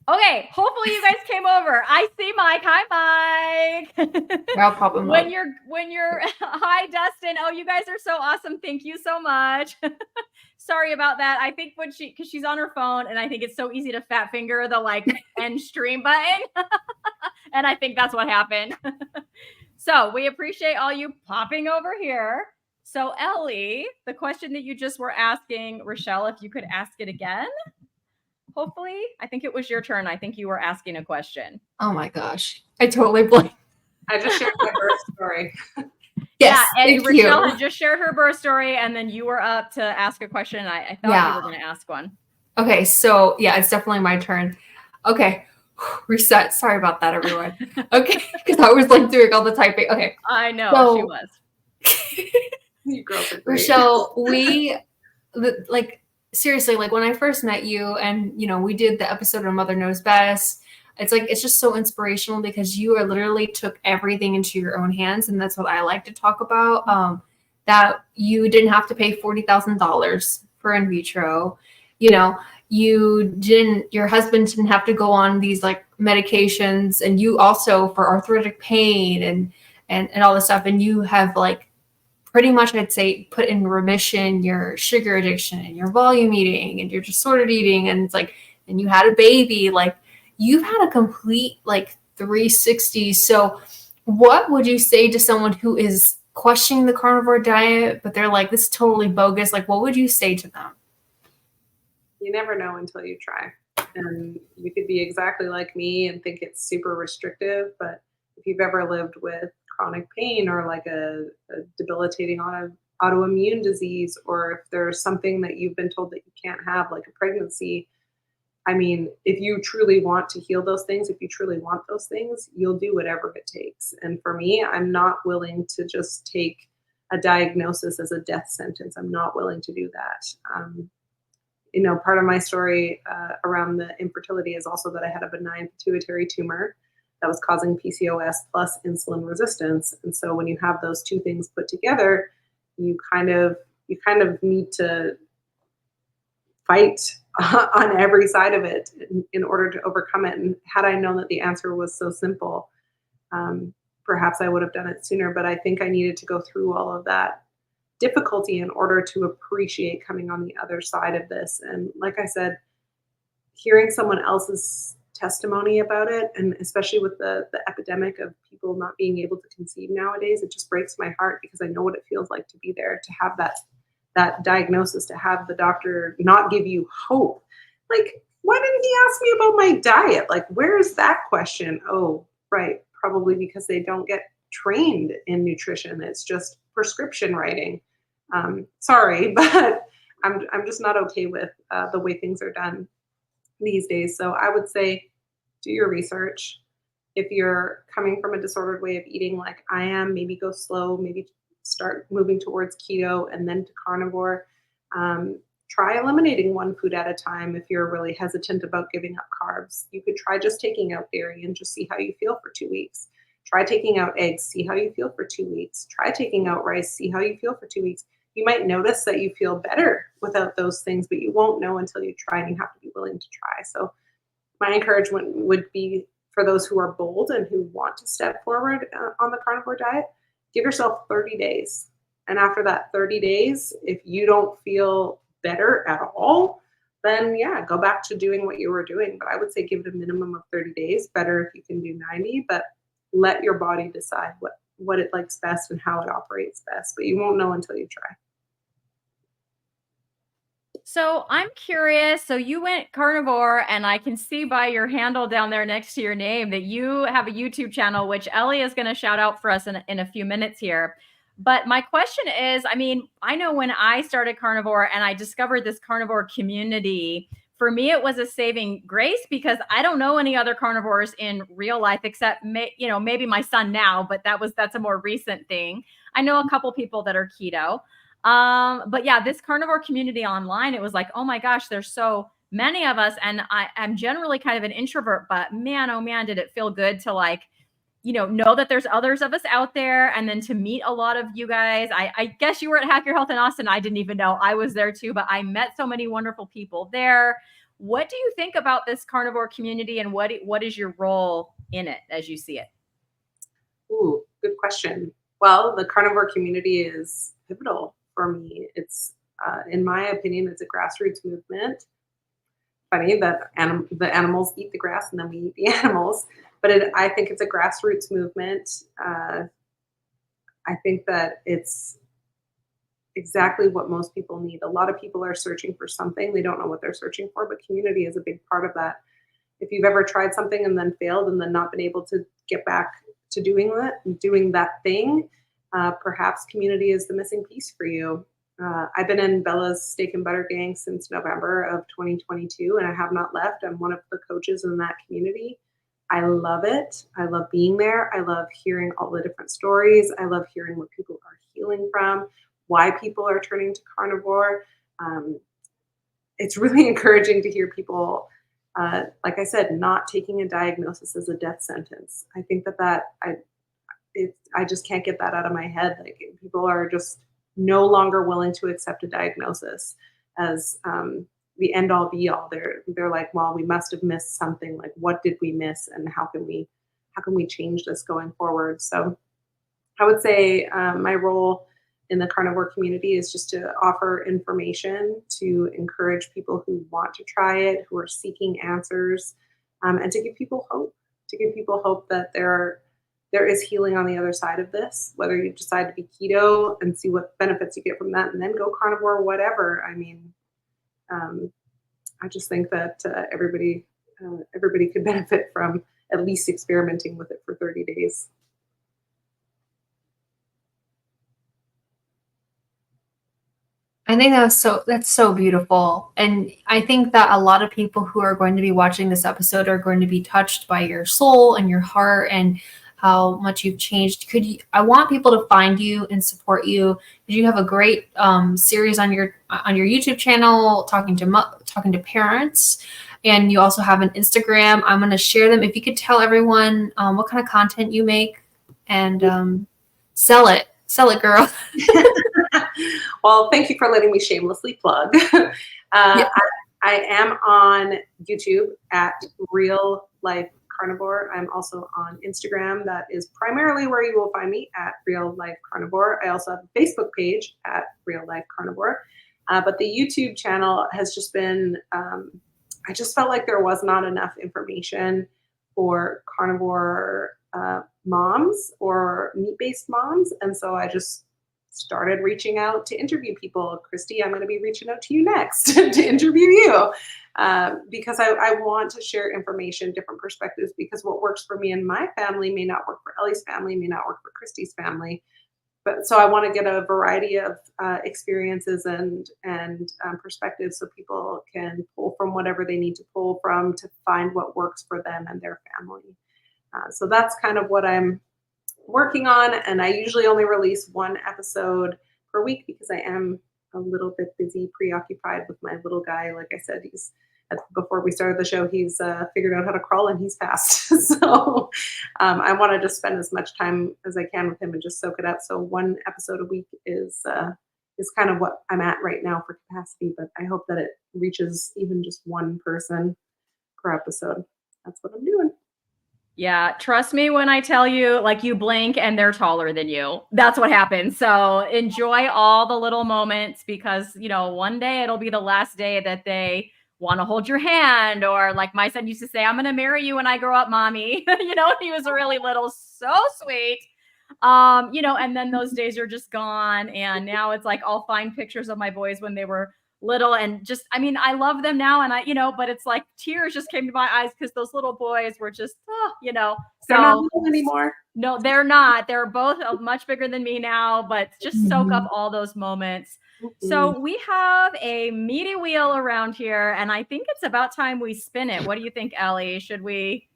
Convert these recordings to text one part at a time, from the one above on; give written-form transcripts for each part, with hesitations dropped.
Okay, hopefully you guys came over. I see Mike. Hi, Mike. I'll pop him when up. you're hi, Dustin. Oh, you guys are so awesome. Thank you so much. Sorry about that. I think because she's on her phone, and I think it's so easy to fat finger the like end stream button, and I think that's what happened. So we appreciate all you popping over here. So Ellie, the question that you just were asking, Richelle, if you could ask it again. Hopefully, I think it was your turn. I think you were asking a question. Oh my gosh, I totally blanked. I just shared my birth story. Yes, yeah, and Richelle you. had just shared her birth story, and then you were up to ask a question. I thought you were going to ask one. Okay, so yeah, it's definitely my turn. Okay, reset. Sorry about that, everyone. Okay, because I was like doing all the typing. Okay, I know she was. You girls are great. Richelle, like seriously, like when I first met you, and we did the episode of Mother Knows Best. It's just so inspirational because you literally took everything into your own hands, and that's what I like to talk about. That you didn't have to pay $40,000 for in vitro. Your husband didn't have to go on these like medications, and you also for arthritic pain and all this stuff, and you have like pretty much, I'd say, put in remission your sugar addiction and your volume eating and your disordered eating, and it's like, and you had a baby. Like, you've had a complete like 360. So what would you say to someone who is questioning the carnivore diet, but they're like, this is totally bogus? Like, what would you say to them? You never know until you try. And you could be exactly like me and think it's super restrictive, but if you've ever lived with chronic pain or like a debilitating autoimmune disease, or if there's something that you've been told that you can't have, like a pregnancy, I mean, if you truly want to heal those things, if you truly want those things, you'll do whatever it takes. And for me, I'm not willing to just take a diagnosis as a death sentence. I'm not willing to do that. Part of my story around the infertility is also that I had a benign pituitary tumor that was causing PCOS plus insulin resistance. And so when you have those two things put together, you kind of need to fight on every side of it in order to overcome it. And had I known that the answer was so simple, perhaps I would have done it sooner. But I think I needed to go through all of that difficulty in order to appreciate coming on the other side of this. And like I said, hearing someone else's testimony about it, and especially with the epidemic of people not being able to conceive nowadays, it just breaks my heart because I know what it feels like to be there, to have that diagnosis, to have the doctor not give you hope. Like, why didn't he ask me about my diet? Like, where's that question? Oh, right. Probably because they don't get trained in nutrition. It's just prescription writing. Sorry, but I'm just not okay with the way things are done these days. So I would say do your research. If you're coming from a disordered way of eating like I am, maybe go slow, maybe start moving towards keto and then to carnivore. Try eliminating one food at a time. If you're really hesitant about giving up carbs, you could try just taking out dairy and just see how you feel for 2 weeks. Try taking out eggs, see how you feel for 2 weeks. Try taking out rice, see how you feel for 2 weeks. You might notice that you feel better without those things, but you won't know until you try, and you have to be willing to try. So my encouragement would be for those who are bold and who want to step forward on the carnivore diet, give yourself 30 days. And after that 30 days, if you don't feel better at all, then yeah, go back to doing what you were doing. But I would say give it a minimum of 30 days. Better if you can do 90, but let your body decide what it likes best and how it operates best. But you won't know until you try. So I'm curious. So you went carnivore, and I can see by your handle down there next to your name that you have a YouTube channel, which Ellie is going to shout out for us in a few minutes here. But my question is, I mean, I know when I started carnivore and I discovered this carnivore community, for me, it was a saving grace because I don't know any other carnivores in real life except, maybe my son now, but that's a more recent thing. I know a couple people that are keto. But yeah, this carnivore community online, it was like, oh my gosh, there's so many of us. And I'm generally kind of an introvert, but man, oh man, did it feel good to like, know that there's others of us out there. And then to meet a lot of you guys. I guess you were at Hack Your Health in Austin. I didn't even know I was there too, but I met so many wonderful people there. What do you think about this carnivore community, and what is your role in it as you see it? Ooh, good question. Well, the carnivore community is pivotal for me. It's, in my opinion, it's a grassroots movement. Funny that the animals eat the grass and then we eat the animals, but I think it's a grassroots movement. I think that it's exactly what most people need. A lot of people are searching for something. They don't know what they're searching for, but community is a big part of that. If you've ever tried something and then failed and then not been able to get back to doing that thing, perhaps community is the missing piece for you. I've been in Bella's Steak and Butter Gang since November of 2022, and I have not left. I'm one of the coaches in that community. I love it. I love being there. I love hearing all the different stories. I love hearing what people are healing from, why people are turning to carnivore. It's really encouraging to hear people, like I said, not taking a diagnosis as a death sentence. I think I just can't get that out of my head. Like, people are just no longer willing to accept a diagnosis as the end all be all. They're like, well, we must have missed something. Like, what did we miss, and how can we change this going forward? So I would say my role in the carnivore community is just to offer information, to encourage people who want to try it, who are seeking answers, and to give people hope that there is healing on the other side of this, whether you decide to be keto and see what benefits you get from that and then go carnivore, whatever. I mean, I just think that everybody could benefit from at least experimenting with it for 30 days. I think that's so beautiful. And I think that a lot of people who are going to be watching this episode are going to be touched by your soul and your heart and how much you've changed. I want people to find you and support you. You have a great series on your YouTube channel talking to parents, and you also have an Instagram. I'm going to share them. If you could tell everyone what kind of content you make, and sell it, girl. Well, thank you for letting me shamelessly plug. Yeah. I am on YouTube at Real Life Carnivore. I'm also on Instagram. That is primarily where you will find me, at Real Life Carnivore. I also have a Facebook page at Real Life Carnivore. But the YouTube channel has just been, I just felt like there was not enough information for carnivore moms or meat-based moms. And so I just started reaching out to interview people. Cristie, I'm going to be reaching out to you next to interview you, because I want to share information, different perspectives, because what works for me and my family may not work for Ellie's family, may not work for Cristie's family. But so I want to get a variety of experiences and perspectives, so people can pull from whatever they need to pull from to find what works for them and their family. So that's kind of what I'm working on, and I usually only release one episode per week because I am a little bit busy, preoccupied with my little guy. Like I said, before we started the show, he's figured out how to crawl and he's fast. So I want to just spend as much time as I can with him and just soak it up. So one episode a week is kind of what I'm at right now for capacity, but I hope that it reaches even just one person per episode. That's what I'm doing. Yeah, trust me when I tell you, like, you blink and they're taller than you. That's what happens. So enjoy all the little moments, because, one day it'll be the last day that they want to hold your hand, or like my son used to say, I'm going to marry you when I grow up, mommy. He was really little, so sweet. And then those days are just gone. And now it's like, I'll find pictures of my boys when they were little, and just, I love them now, and but it's like tears just came to my eyes because those little boys were just, they're not little anymore. No, they're not. They're both much bigger than me now, but just soak up all those moments. Mm-hmm. So we have a meaty wheel around here, and I think it's about time we spin it. What do you think, Ellie? Should we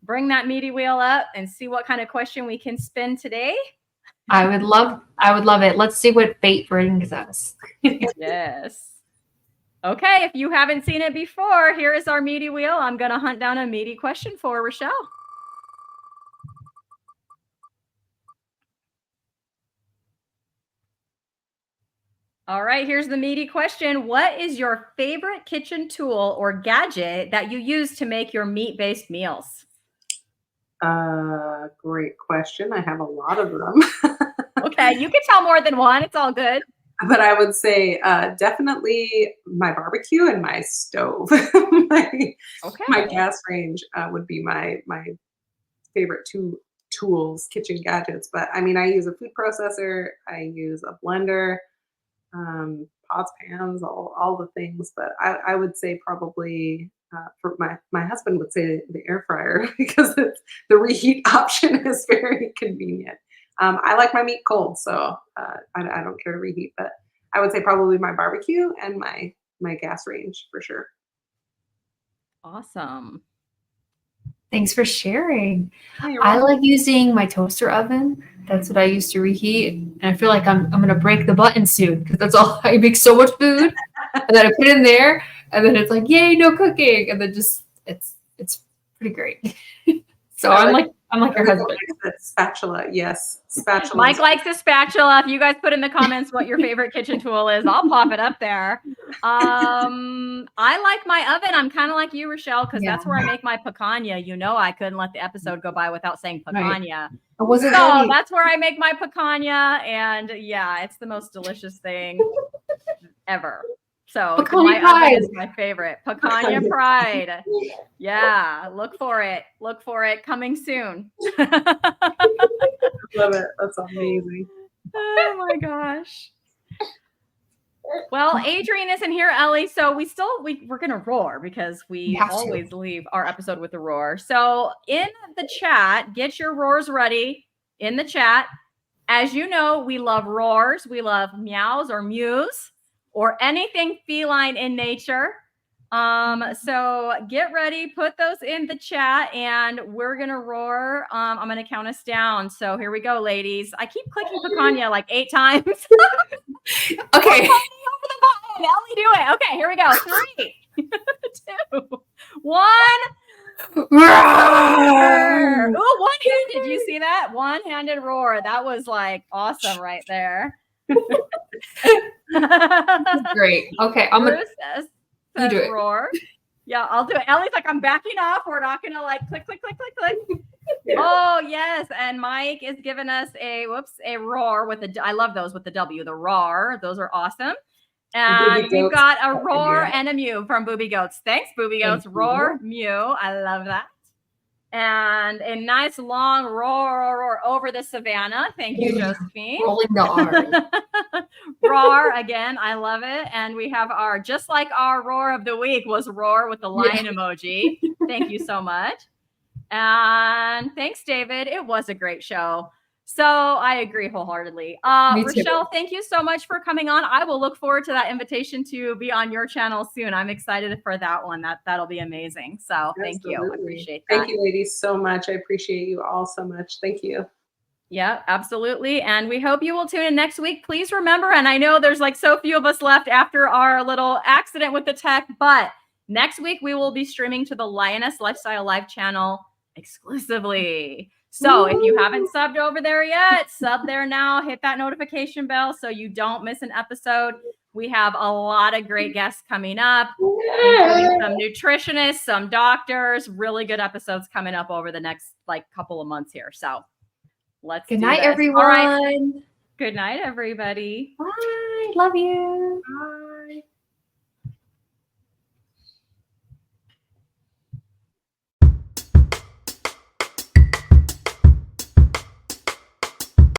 bring that meaty wheel up and see what kind of question we can spin today? I would love it. Let's see what fate brings us. Yes. Okay, if you haven't seen it before, here is our meaty wheel. I'm going to hunt down a meaty question for Richelle. All right, here's the meaty question. What is your favorite kitchen tool or gadget that you use to make your meat-based meals? Great question. I have a lot of them. Okay, you can tell more than one. It's all good. But I would say definitely my barbecue and my stove. my, my Okay. gas range would be my favorite two tools, kitchen gadgets. But I mean, I use a food processor, I use a blender, pots, pans, all the things. But I would say probably for my husband would say the air fryer because the reheat option is very convenient. I like my meat cold, so I don't care to reheat. But I would say probably my barbecue and my gas range for sure. Awesome. Thanks for sharing. You're I welcome. like using my toaster oven. That's what I use to reheat. And I feel like I'm gonna break the button soon because that's all I make so much food. And then I put it in there and then it's like, yay, no cooking. And then just it's pretty great. So I'm like your Everyone husband. likes that spatula. Yes, spatula. Mike likes a spatula. If you guys put in the comments what your favorite kitchen tool is, I'll pop it up there. I like my oven. I'm kind of like you, Richelle, because that's where I make my picanha. You know, I couldn't let the episode go by without saying picanha. I wasn't So ready. that's where I make my picanha, and yeah, it's the most delicious thing ever. So Picanha my pride. oven is my favorite. Picanha pride. Yeah, look for it. Look for it coming soon. Love it. That's amazing. Oh my gosh. Well, Adrian isn't here, Ellie, so we're gonna roar because we always leave our episode with a roar. So in the chat, get your roars ready in the chat. As you know, we love roars, we love meows or mews or anything feline in nature. So get ready, put those in the chat, and we're gonna roar. I'm gonna count us down. So here we go, ladies. I keep clicking picanha like 8 times. Okay. Over the button. Ellie, do it. Okay, here we go. 3, 2, 1. Roar. Ooh, one-handed. You see that? One-handed roar. That was like awesome right there. Great. Okay, I'm gonna. You do it. Roar. Yeah, I'll do it. Ellie's like, I'm backing off. We're not gonna like click, click, click, click, click. Yeah. Oh yes, and Mike is giving us a roar with the. I love those with the W. The roar. Those are awesome. And we've got a roar and a mew from Booby Goats. Thanks, Booby Goats. Roar, mew. I love that. And a nice long roar over the savannah. Thank you, Josephine. Rolling the R. Roar again. I love it. And we have our, just like our roar of the week was roar with the lion emoji. Thank you so much. And thanks, David. It was a great show. So I agree wholeheartedly. Richelle, thank you so much for coming on. I will look forward to that invitation to be on your channel soon. I'm excited for that one. That'll be amazing. So thank you. I appreciate that. Thank you, ladies, so much. I appreciate you all so much. Thank you. Yeah, absolutely. And we hope you will tune in next week. Please remember, and I know there's like so few of us left after our little accident with the tech, but next week we will be streaming to the Lioness Lifestyle Live channel exclusively. So if you haven't subbed over there yet, sub there now, hit that notification bell so you don't miss an episode. We have a lot of great guests coming up, including some nutritionists, some doctors, really good episodes coming up over the next like couple of months here. So let's Good night, everyone. All right. Good night, everybody. Bye. Love you. Bye.